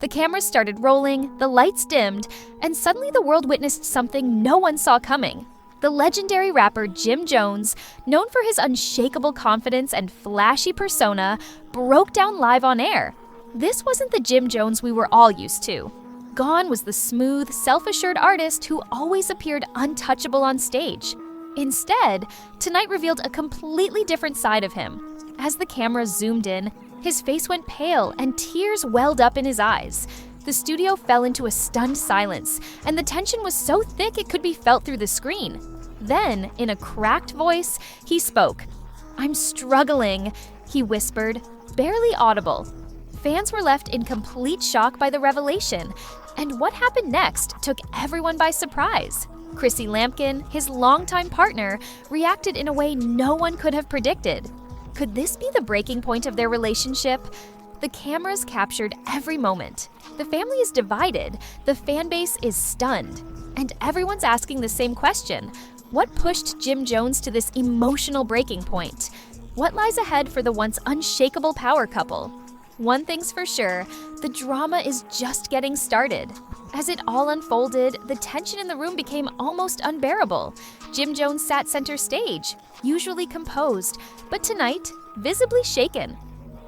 The cameras started rolling, the lights dimmed, and suddenly the world witnessed something no one saw coming. The legendary rapper Jim Jones, known for his unshakable confidence and flashy persona, broke down live on air. This wasn't the Jim Jones we were all used to. Gone was the smooth, self-assured artist who always appeared untouchable on stage. Instead, tonight revealed a completely different side of him. As the camera zoomed in, his face went pale and tears welled up in his eyes. The studio fell into a stunned silence, and the tension was so thick it could be felt through the screen. Then, in a cracked voice, he spoke. "I'm struggling," he whispered, barely audible. Fans were left in complete shock by the revelation, and what happened next took everyone by surprise. Chrissy Lampkin, his longtime partner, reacted in a way no one could have predicted. Could this be the breaking point of their relationship? The cameras captured every moment. The family is divided, the fan base is stunned, and everyone's asking the same question. What pushed Jim Jones to this emotional breaking point? What lies ahead for the once unshakable power couple? One thing's for sure, the drama is just getting started. As it all unfolded, the tension in the room became almost unbearable. Jim Jones sat center stage, usually composed, but tonight, visibly shaken.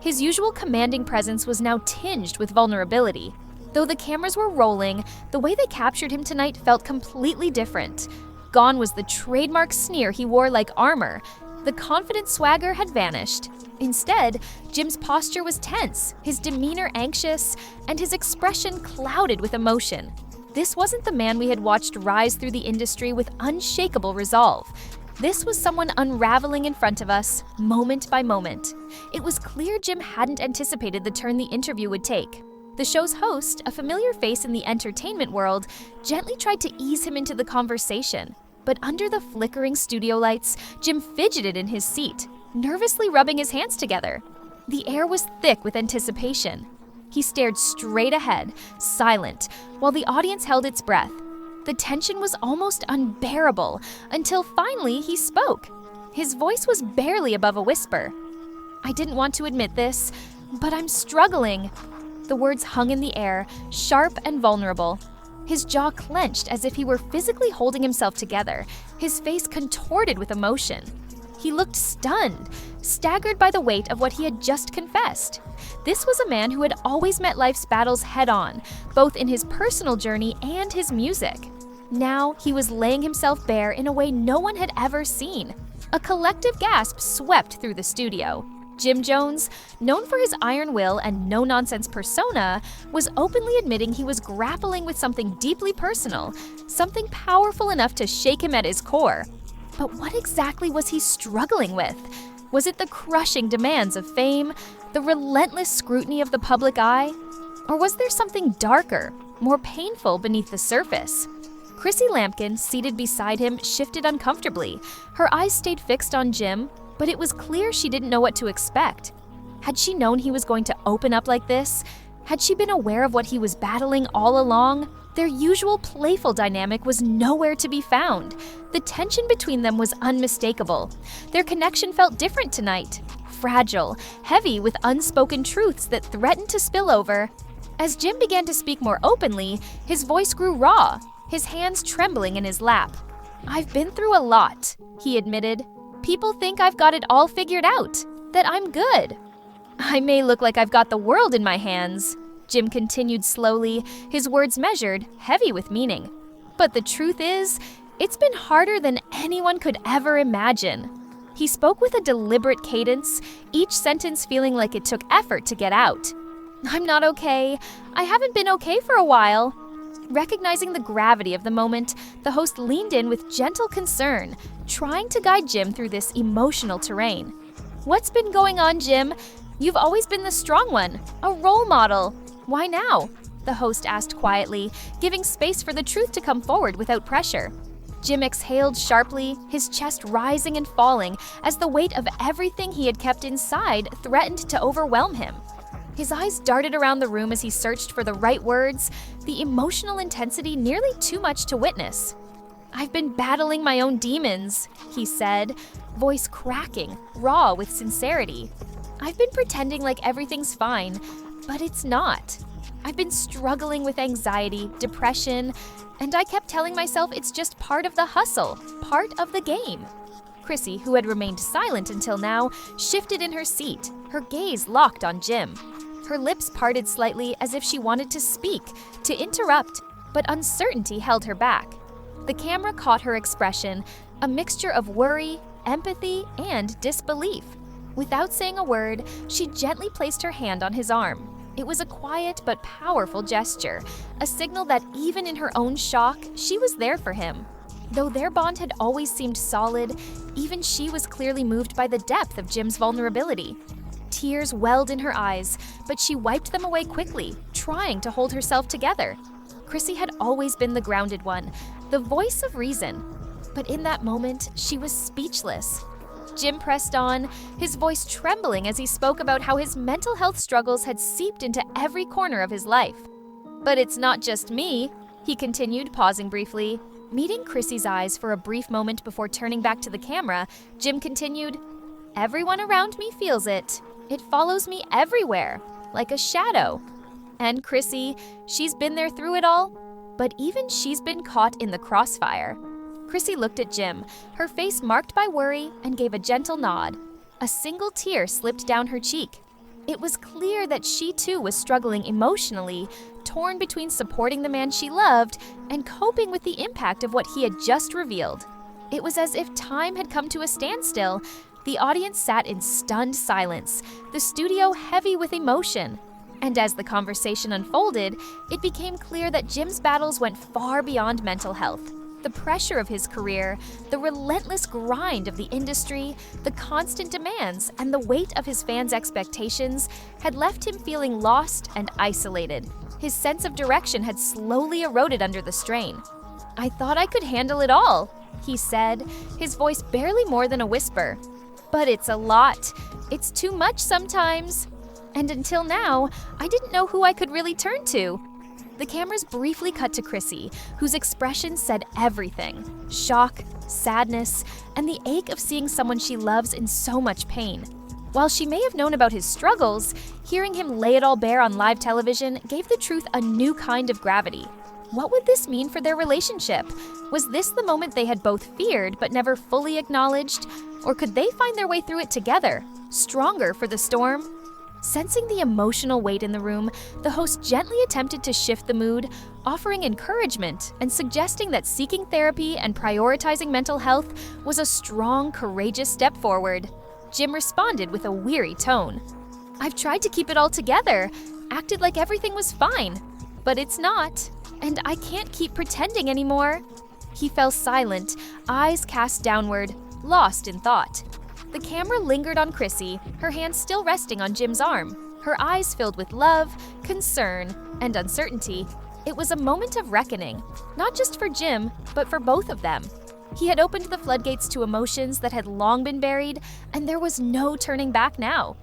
His usual commanding presence was now tinged with vulnerability. Though the cameras were rolling, the way they captured him tonight felt completely different. Gone was the trademark sneer he wore like armor. The confident swagger had vanished. Instead, Jim's posture was tense, his demeanor anxious, and his expression clouded with emotion. This wasn't the man we had watched rise through the industry with unshakable resolve. This was someone unraveling in front of us, moment by moment. It was clear Jim hadn't anticipated the turn the interview would take. The show's host, a familiar face in the entertainment world, gently tried to ease him into the conversation. But under the flickering studio lights, Jim fidgeted in his seat, nervously rubbing his hands together. The air was thick with anticipation. He stared straight ahead, silent, while the audience held its breath. The tension was almost unbearable, until finally he spoke. His voice was barely above a whisper. "I didn't want to admit this, but I'm struggling." The words hung in the air, sharp and vulnerable. His jaw clenched as if he were physically holding himself together, his face contorted with emotion. He looked stunned, staggered by the weight of what he had just confessed. This was a man who had always met life's battles head-on, both in his personal journey and his music. Now he was laying himself bare in a way no one had ever seen. A collective gasp swept through the studio. Jim Jones, known for his iron will and no-nonsense persona, was openly admitting he was grappling with something deeply personal, something powerful enough to shake him at his core. But what exactly was he struggling with? Was it the crushing demands of fame, the relentless scrutiny of the public eye? Or was there something darker, more painful beneath the surface? Chrissy Lampkin, seated beside him, shifted uncomfortably. Her eyes stayed fixed on Jim, but it was clear she didn't know what to expect. Had she known he was going to open up like this? Had she been aware of what he was battling all along? Their usual playful dynamic was nowhere to be found. The tension between them was unmistakable. Their connection felt different tonight, fragile, heavy with unspoken truths that threatened to spill over. As Jim began to speak more openly, his voice grew raw, his hands trembling in his lap. "I've been through a lot," he admitted. "People think I've got it all figured out, that I'm good. I may look like I've got the world in my hands," Jim continued slowly, his words measured, heavy with meaning. "But the truth is, it's been harder than anyone could ever imagine." He spoke with a deliberate cadence, each sentence feeling like it took effort to get out. "I'm not okay. I haven't been okay for a while." Recognizing the gravity of the moment, the host leaned in with gentle concern, trying to guide Jim through this emotional terrain. "What's been going on, Jim? You've always been the strong one, a role model. Why now?" the host asked quietly, giving space for the truth to come forward without pressure. Jim exhaled sharply, his chest rising and falling as the weight of everything he had kept inside threatened to overwhelm him. His eyes darted around the room as he searched for the right words, the emotional intensity nearly too much to witness. "I've been battling my own demons," he said, voice cracking, raw with sincerity. "I've been pretending like everything's fine, but it's not. I've been struggling with anxiety, depression, and I kept telling myself it's just part of the hustle, part of the game. Chrissy, who had remained silent until now, shifted in her seat, her gaze locked on Jim. Her lips parted slightly as if she wanted to speak, to interrupt, but uncertainty held her back. The camera caught her expression, a mixture of worry, empathy, and disbelief. Without saying a word, she gently placed her hand on his arm. It was a quiet but powerful gesture, a signal that even in her own shock, she was there for him. Though their bond had always seemed solid, even she was clearly moved by the depth of Jim's vulnerability. Tears welled in her eyes, but she wiped them away quickly, trying to hold herself together. Chrissy had always been the grounded one, the voice of reason. But in that moment, she was speechless. Jim pressed on, his voice trembling as he spoke about how his mental health struggles had seeped into every corner of his life. "But it's not just me," he continued, pausing briefly. Meeting Chrissy's eyes for a brief moment before turning back to the camera, Jim continued, "Everyone around me feels it. It follows me everywhere, like a shadow. And Chrissy, she's been there through it all, but even she's been caught in the crossfire." Chrissy looked at Jim, her face marked by worry, and gave a gentle nod. A single tear slipped down her cheek. It was clear that she too was struggling emotionally, torn between supporting the man she loved and coping with the impact of what he had just revealed. It was as if time had come to a standstill. The audience sat in stunned silence, the studio heavy with emotion. And as the conversation unfolded, it became clear that Jim's battles went far beyond mental health. The pressure of his career, the relentless grind of the industry, the constant demands, and the weight of his fans' expectations had left him feeling lost and isolated. His sense of direction had slowly eroded under the strain. "I thought I could handle it all," he said, his voice barely more than a whisper. "But it's a lot. It's too much sometimes. And until now, I didn't know who I could really turn to." The cameras briefly cut to Chrissy, whose expression said everything: shock, sadness, and the ache of seeing someone she loves in so much pain. While she may have known about his struggles, hearing him lay it all bare on live television gave the truth a new kind of gravity. What would this mean for their relationship? Was this the moment they had both feared but never fully acknowledged? Or could they find their way through it together, stronger for the storm? Sensing the emotional weight in the room, the host gently attempted to shift the mood, offering encouragement and suggesting that seeking therapy and prioritizing mental health was a strong, courageous step forward. Jim responded with a weary tone. "I've tried to keep it all together, acted like everything was fine, but it's not, and I can't keep pretending anymore." He fell silent, eyes cast downward, lost in thought. The camera lingered on Chrissy, her hand still resting on Jim's arm, her eyes filled with love, concern, and uncertainty. It was a moment of reckoning, not just for Jim, but for both of them. He had opened the floodgates to emotions that had long been buried, and there was no turning back now.